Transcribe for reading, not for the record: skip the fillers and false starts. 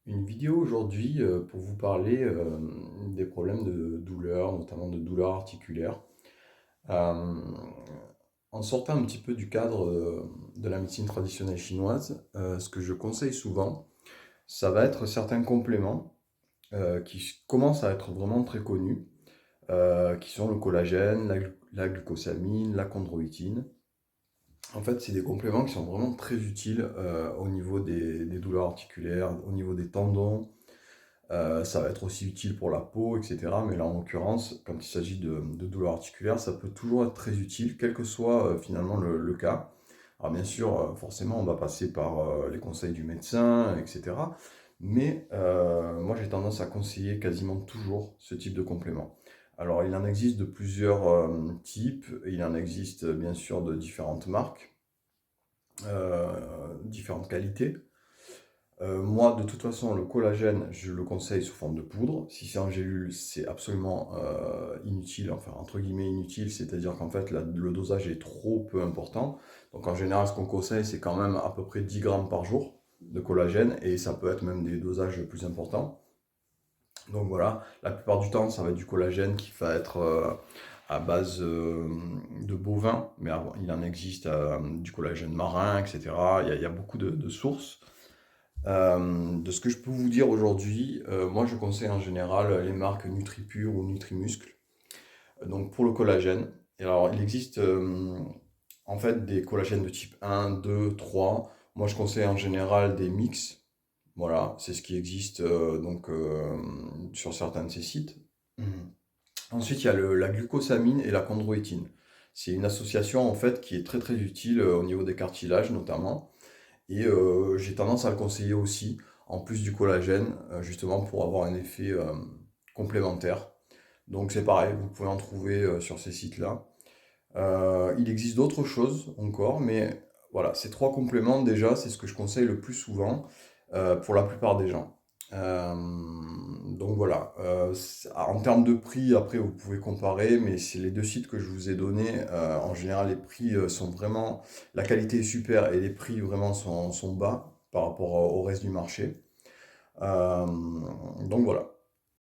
Une vidéo aujourd'hui pour vous parler des problèmes de douleur, notamment de douleurs articulaires. Euh, En sortant un petit peu du cadre de la médecine traditionnelle chinoise, ce que je conseille souvent, ça va être certains compléments commencent à être vraiment très connus, qui sont le collagène, la glucosamine, la chondroïtine. En fait, c'est des compléments qui sont vraiment très utiles au niveau des douleurs articulaires, au niveau des tendons. Ça va être aussi utile pour la peau, etc. Mais là, en l'occurrence, quand il s'agit de douleurs articulaires, ça peut toujours être très utile, quel que soit finalement le cas. Alors bien sûr, forcément, on va passer par les conseils du médecin, etc. Mais moi, j'ai tendance à conseiller quasiment toujours ce type de complément. Alors, il en existe de plusieurs types. Il en existe bien sûr de différentes marques, différentes qualités. Moi, de toute façon, le collagène, je le conseille sous forme de poudre. Si c'est en gélule, c'est absolument inutile, enfin, entre guillemets inutile, c'est-à-dire qu'en fait, le dosage est trop peu important. Donc, en général, ce qu'on conseille, c'est quand même à peu près 10 grammes par jour de collagène, et ça peut être même des dosages plus importants. Donc voilà, la plupart du temps, ça va être du collagène qui va être à base de bovin, mais il en existe du collagène marin, etc. Il y a beaucoup de sources. De ce que je peux vous dire aujourd'hui, moi je conseille en général les marques NutriPure ou Nutrimuscle. Donc pour le collagène, et alors il existe en fait des collagènes de type 1, 2, 3. Moi je conseille en général des mix. Voilà, c'est ce qui existe sur certains de ces sites. Mhm. Ensuite, il y a la glucosamine et la chondroïtine. C'est une association en fait qui est très très utile au niveau des cartilages notamment. Et j'ai tendance à le conseiller aussi, en plus du collagène, justement pour avoir un effet complémentaire. Donc c'est pareil, vous pouvez en trouver sur ces sites-là. Il existe d'autres choses encore, mais voilà, ces trois compléments déjà, c'est ce que je conseille le plus souvent pour la plupart des gens. Euh, donc voilà, en termes de prix, après vous pouvez comparer, mais c'est les deux sites que je vous ai donnés. En général, les prix sont vraiment, la qualité est super et les prix vraiment sont bas par rapport au reste du marché. Euh, donc voilà.